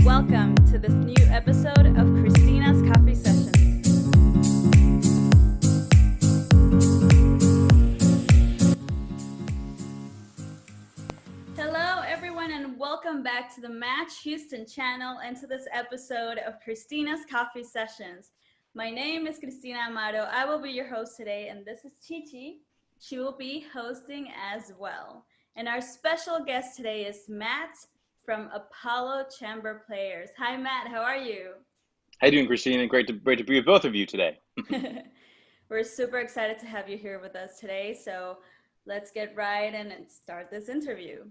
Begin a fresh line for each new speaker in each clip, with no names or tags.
Welcome to this new episode of Cristina's Coffee Sessions. Hello, everyone, and welcome back to the Match Houston channel and to this episode of Cristina's Coffee Sessions. My name is Cristina Amaro. I will be your host today, and this is Chichi. She will be hosting as well. And our special guest today is Matt from Apollo Chamber Players. Hi, Matt. How are you?
How you doing, Cristina? Great to be with both of you today.
We're super excited to have you here with us today. So let's get right in and start this interview.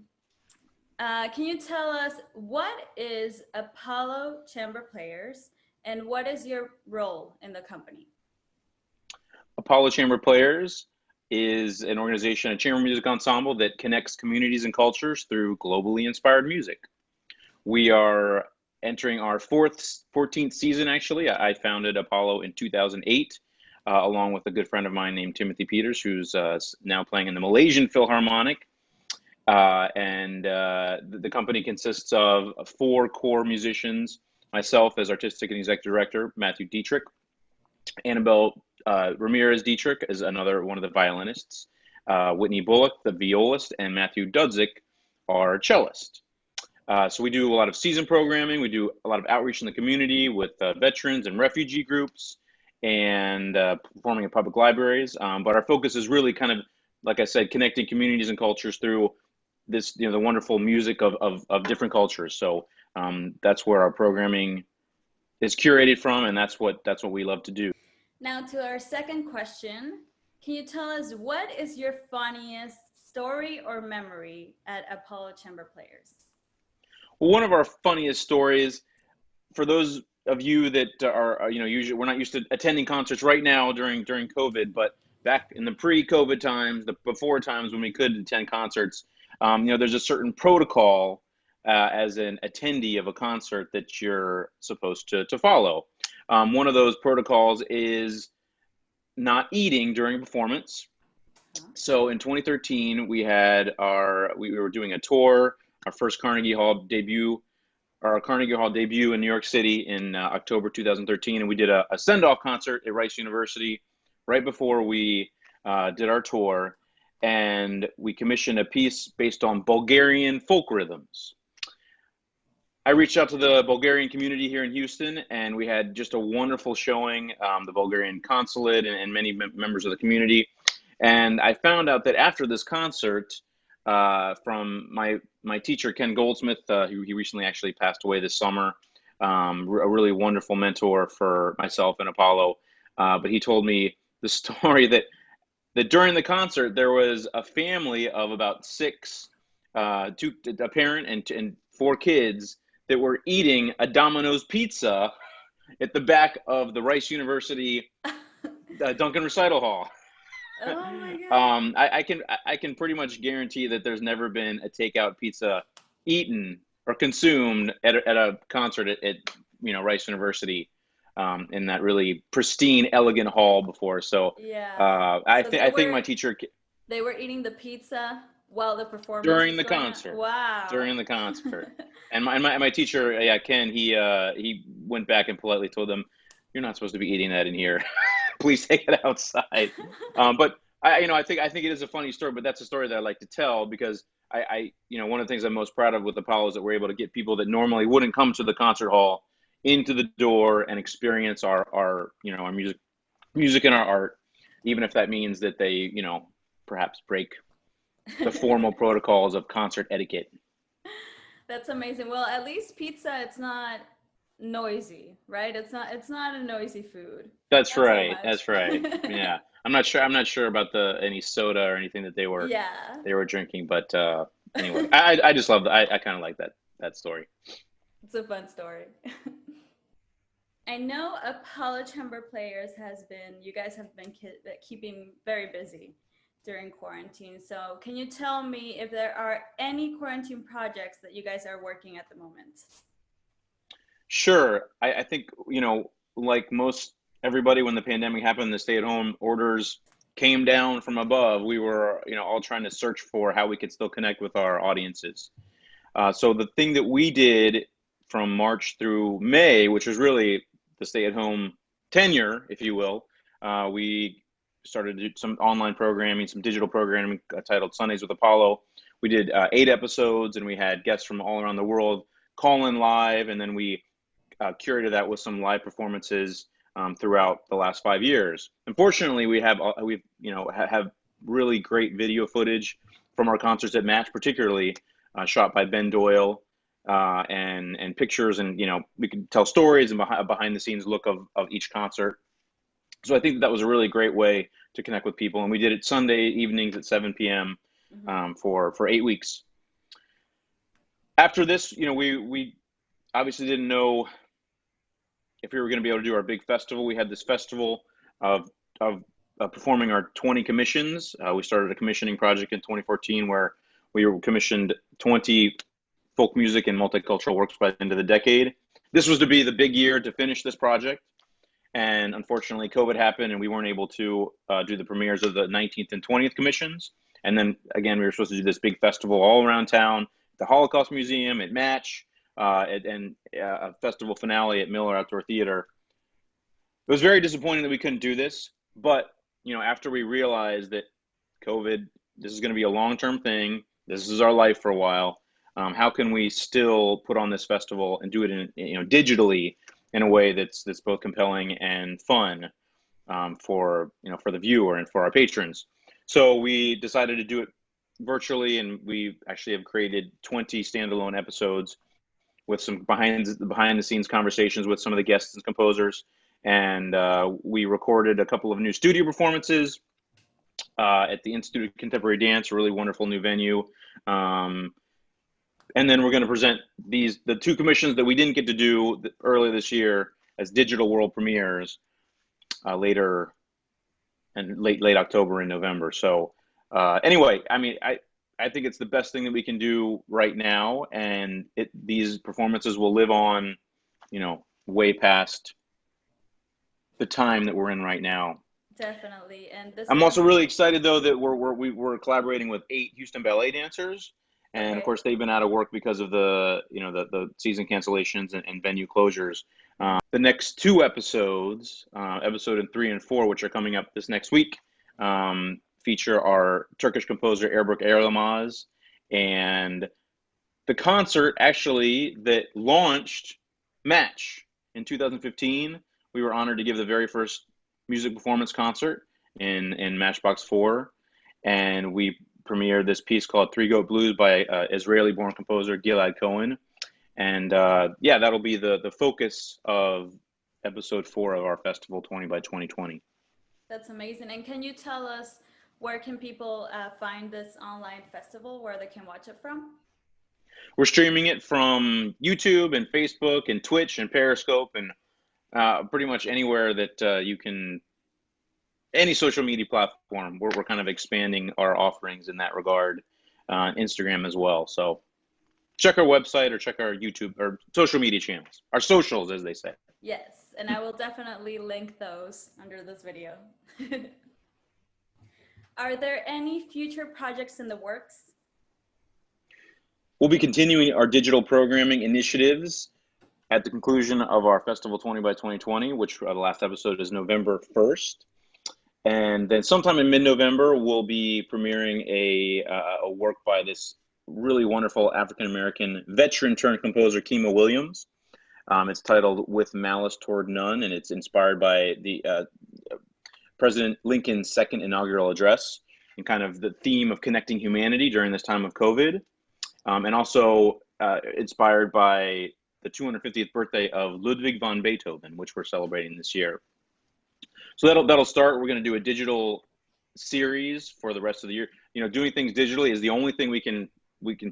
Can you tell us what is Apollo Chamber Players and what is your role in the company?
Apollo Chamber Players is an organization, a chamber music ensemble that connects communities and cultures through globally inspired music. We are entering our 14th season, actually. I founded Apollo in 2008, along with a good friend of mine named Timothy Peters, who's now playing in the Malaysian Philharmonic. The company consists of 4 core musicians, myself as artistic and executive director, Matthew Dietrich, Annabelle Ramirez Dietrich is another one of the violinists, Whitney Bullock, the violist, and Matthew Dudzik, our cellist. So we do a lot of season programming. We do a lot of outreach in the community with veterans and refugee groups and performing in public libraries. But our focus is really kind of, like I said, connecting communities and cultures through this, the wonderful music of different cultures. So that's where our programming is curated from, and that's what we love to do.
Now to our second question, can you tell us what is your funniest story or memory at Apollo Chamber Players?
Well, one of our funniest stories, for those of you that are, usually we're not used to attending concerts right now during COVID, but back in the pre-COVID times, the before times when we could attend concerts, there's a certain protocol as an attendee of a concert that you're supposed to follow. One of those protocols is not eating during a performance. So in 2013, we were doing a tour, our first Carnegie Hall debut in New York City in October 2013, and we did a send-off concert at Rice University right before we did our tour, and we commissioned a piece based on Bulgarian folk rhythms. I reached out to the Bulgarian community here in Houston, and we had just a wonderful showing, the Bulgarian consulate and many members of the community. And I found out that after this concert, from my teacher, Ken Goldsmith, he recently actually passed away this summer, a really wonderful mentor for myself and Apollo. But he told me the story that during the concert, there was a family of about 6, a parent and 4 kids, that were eating a Domino's pizza at the back of the Rice University Duncan Recital Hall.
Oh my God.
I can pretty much guarantee that there's never been a takeout pizza eaten or consumed at a concert at Rice University in that really pristine, elegant hall before. So
Yeah.
I think my teacher,
they were eating the pizza while the performance
during
was
the
going
concert.
on. Wow.
During the concert. And my teacher, Ken, he went back and politely told them, "You're not supposed to be eating that in here. Please take it outside." But I think it is a funny story, but that's a story that I like to tell because I one of the things I'm most proud of with Apollo is that we're able to get people that normally wouldn't come to the concert hall into the door and experience our music and our art, even if that means that they perhaps break the formal protocols of concert etiquette.
That's amazing. Well, at least pizza, it's not noisy, right? It's not a noisy food.
That's
Not so
right.
much.
That's right. Yeah. I'm not sure about any soda or anything that they were
Yeah.
drinking, but anyway, I just love that. I kind of like that story.
It's a fun story. I know Apollo Chamber Players you guys have been keeping very busy during quarantine. So can you tell me if there are any quarantine projects that you guys are working at the moment?
Sure. I think, like most everybody, when the pandemic happened, the stay-at-home orders came down from above. We were, all trying to search for how we could still connect with our audiences. So the thing that we did from March through May, which was really the stay-at-home tenure, if you will. We started to do some online programming, some digital programming titled Sundays with Apollo. We did 8 episodes, and we had guests from all around the world call in live, and then we curated that with some live performances throughout the last 5 years. Unfortunately, have really great video footage from our concerts at Match, particularly shot by Ben Doyle, and pictures, and we could tell stories and behind the scenes look of each concert. So I think that was a really great way to connect with people, and we did it Sunday evenings at 7 p.m. For 8 weeks. After this, we obviously didn't know if we were going to be able to do our big festival. We had this festival of performing our 20 commissions. We started a commissioning project in 2014 where we commissioned 20 folk music and multicultural works by the end of the decade. This was to be the big year to finish this project. And unfortunately, COVID happened, and we weren't able to do the premieres of the 19th and 20th commissions. And then, again, we were supposed to do this big festival all around town, at the Holocaust Museum, at Match, and a festival finale at Miller Outdoor Theater. It was very disappointing that we couldn't do this. But, after we realized that COVID, this is going to be a long-term thing, this is our life for a while, how can we still put on this festival and do it in, digitally, in a way that's both compelling and fun for the viewer and for our patrons. So we decided to do it virtually, and we actually have created 20 standalone episodes with some behind the scenes conversations with some of the guests and composers. And we recorded a couple of new studio performances at the Institute of Contemporary Dance, a really wonderful new venue. And then we're going to present the 2 commissions that we didn't get to do earlier this year as digital world premieres later, and late October and November. So anyway, I think it's the best thing that we can do right now, and these performances will live on, way past the time that we're in right now.
Definitely. And
I'm also really excited, though, that we're collaborating with 8 Houston ballet dancers. And of course, they've been out of work because of the season cancellations and venue closures. The next 2 episodes, episode 3 and 4, which are coming up this next week, feature our Turkish composer Erbruk Erlemaz, and the concert actually that launched Match in 2015. We were honored to give the very first music performance concert in Matchbox 4, and we premiered this piece called Three Goat Blues by Israeli-born composer Gilad Cohen. And that'll be the focus of episode 4 of our festival 20 by 2020.
That's amazing. And can you tell us where can people find this online festival, where they can watch it from?
We're streaming it from YouTube and Facebook and Twitch and Periscope and pretty much anywhere that you can. Any social media platform. We're kind of expanding our offerings in that regard, Instagram as well. So check our website or check our YouTube or social media channels, our socials, as they say.
Yes, and I will definitely link those under this video. Are there any future projects in the works?
We'll be continuing our digital programming initiatives at the conclusion of our Festival 20 by 2020, which the last episode is November 1st. And then sometime in mid-November, we'll be premiering a work by this really wonderful African-American veteran-turned composer, Kima Williams. It's titled With Malice Toward None, and it's inspired by the President Lincoln's second inaugural address and kind of the theme of connecting humanity during this time of COVID. And also inspired by the 250th birthday of Ludwig van Beethoven, which we're celebrating this year. So that'll start. We're going to do a digital series for the rest of the year. Doing things digitally is the only thing we can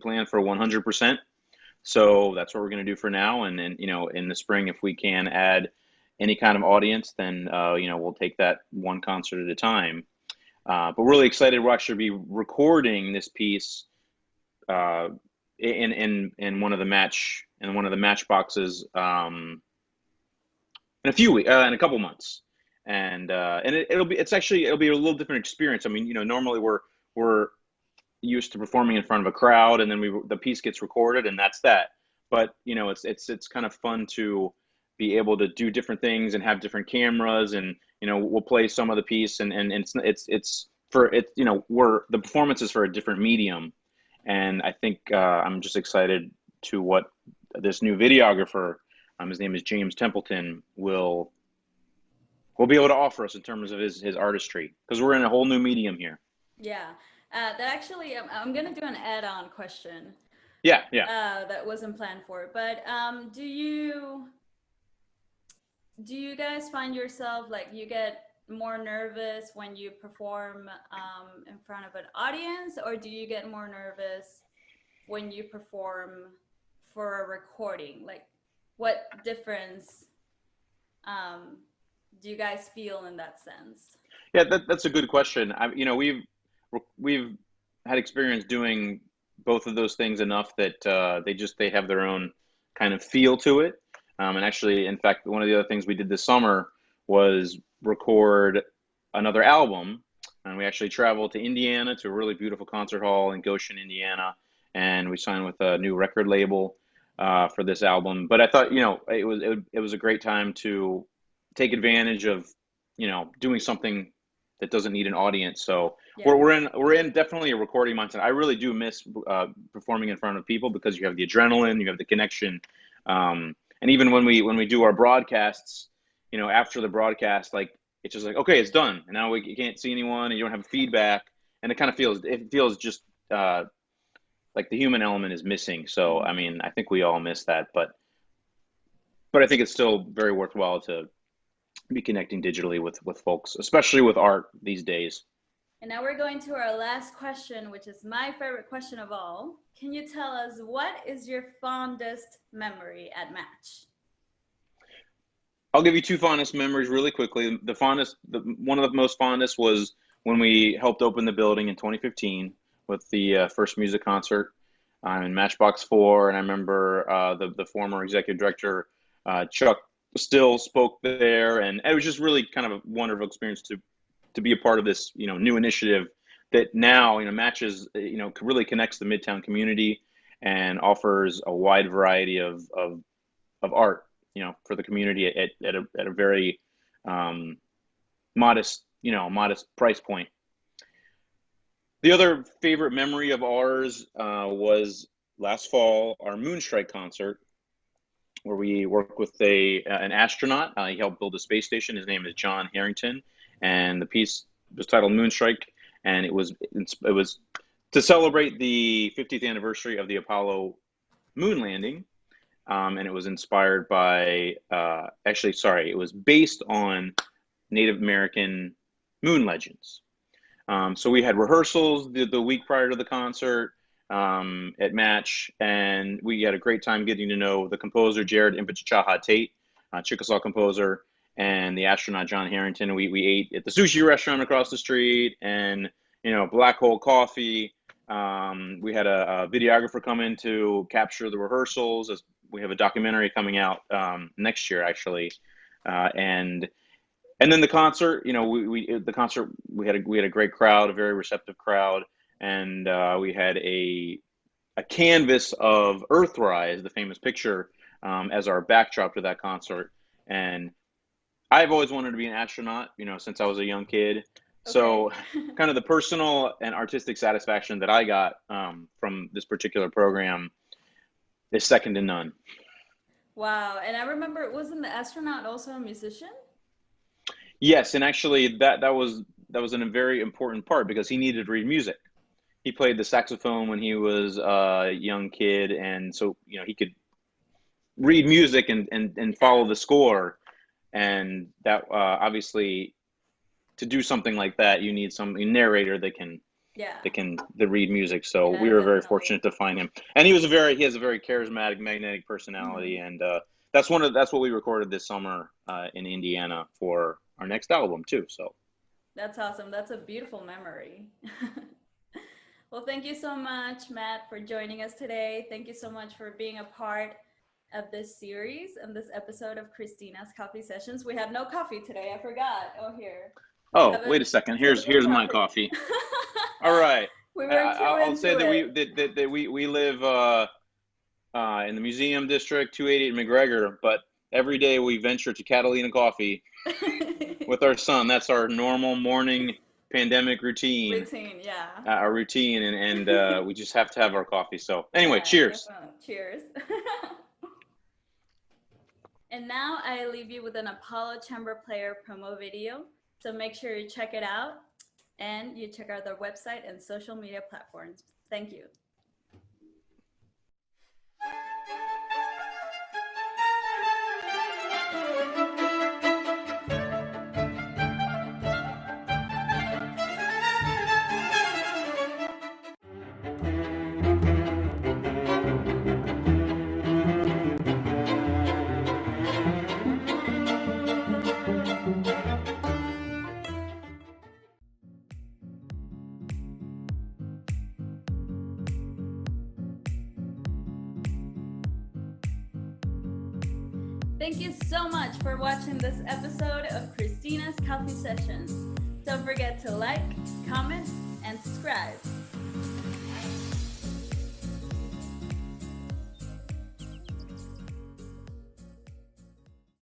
plan for 100%. So that's what we're going to do for now. And then, in the spring, if we can add any kind of audience, then, we'll take that one concert at a time. But we're really excited. We'll actually be recording this piece in one of the match boxes in a couple months. And it'll be a little different experience. I mean, normally we're used to performing in front of a crowd, and then the piece gets recorded, and that's that. but you know, it's kind of fun to be able to do different things and have different cameras, and you know, we'll play some of the piece, and it's for it, you know, we're the performance is for a different medium, and I think I'm just excited to what this new videographer, his name is James Templeton, will be able to offer us in terms of his artistry, because we're in a whole new medium here.
Yeah. That actually, I'm gonna do an add-on question
Yeah, yeah.
that wasn't planned for. But do you guys find yourself like you get more nervous when you perform in front of an audience, or do you get more nervous when you perform for a recording? Like, what difference um, do you guys feel in that sense?
Yeah, that's a good question. You know, we've had experience doing both of those things enough that they have their own kind of feel to it. And actually, in fact, one of the other things we did this summer was record another album, and we actually traveled to Indiana to a really beautiful concert hall in Goshen, Indiana, and we signed with a new record label for this album. But I thought, you know, it was a great time to take advantage of, you know, doing something that doesn't need an audience. So
Yeah.
we're in definitely a recording mindset. I really do miss performing in front of people, because you have the adrenaline, you have the connection, and even when we do our broadcasts, you know, after the broadcast, like it's just like, okay, it's done, and now you can't see anyone, and you don't have feedback, and it feels just like the human element is missing. So I
Mhm.
mean, I think we all miss that, but I think it's still very worthwhile to be connecting digitally with folks, especially with art these days.
And now we're going to our last question, which is my favorite question of all. Can you tell us what is your fondest memory at Match?
I'll give you two fondest memories really quickly. One of the most fondest was when we helped open the building in 2015 with the first music concert in Matchbox Four, and I remember the former executive director Chuck Still spoke there, and it was just really kind of a wonderful experience to be a part of this, you know, new initiative that now, you know, matches, you know, really connects the Midtown community and offers a wide variety of art, you know, for the community at a very um, modest, you know, modest price point. The other favorite memory of ours was last fall, our Moonstrike concert, where we worked with an astronaut. He helped build a space station. His name is John Harrington, and the piece was titled Moonstrike, and it was to celebrate the 50th anniversary of the Apollo moon landing. And it was inspired by, actually, sorry, it was based on Native American moon legends. So we had rehearsals the week prior to the concert at Match, and we had a great time getting to know the composer, Jared Impichaha Tate, Chickasaw composer, and the astronaut, John Harrington. We ate at the sushi restaurant across the street, and, you know, Black Hole Coffee. We had a videographer come in to capture the rehearsals. As we have a documentary coming out next year, actually, and then the concert. You know, the concert, we had a great crowd, a very receptive crowd, and we had a canvas of Earthrise, the famous picture, as our backdrop to that concert. And I've always wanted to be an astronaut, you know, since I was a young kid.
Okay.
So, kind of the personal and artistic satisfaction that I got from this particular program is second to none.
Wow. And I remember, wasn't the astronaut also a musician?
Yes, and actually, that was a very important part, because he needed to read music. He played the saxophone when he was a young kid, and so, you know, he could read music and follow
Yeah.
the score, and that obviously, to do something like that, you need a narrator
Yeah.
that read music. So we
Yeah,
were very
definitely.
fortunate to find him, and he has a very charismatic, magnetic personality,
Mhm.
and that's what we recorded this summer in Indiana for our next album too. So
That's awesome. That's a beautiful memory. Well, thank you so much, Matt, for joining us today. Thank you so much for being a part of this series and this episode of Christina's Coffee Sessions. We have no coffee today. I forgot. Oh, here. We
oh,
have
wait
it.
a second,
It's a little
here's my
coffee.
coffee. All right.
We were too
I'll say
into
that
it.
we live in the Museum District, 288 McGregor. But every day we venture to Catalina Coffee with our son. That's our normal morning pandemic routine.
Yeah.
Our routine, and we just have to have our coffee. So anyway,
Yeah,
cheers.
definitely. Cheers. And now I leave you with an Apollo Chamber Player promo video. So make sure you check it out and you check out their website and social media platforms. Thank you. Thank you so much for watching this episode of Cristina's Coffee Sessions. Don't forget to like, comment, and subscribe.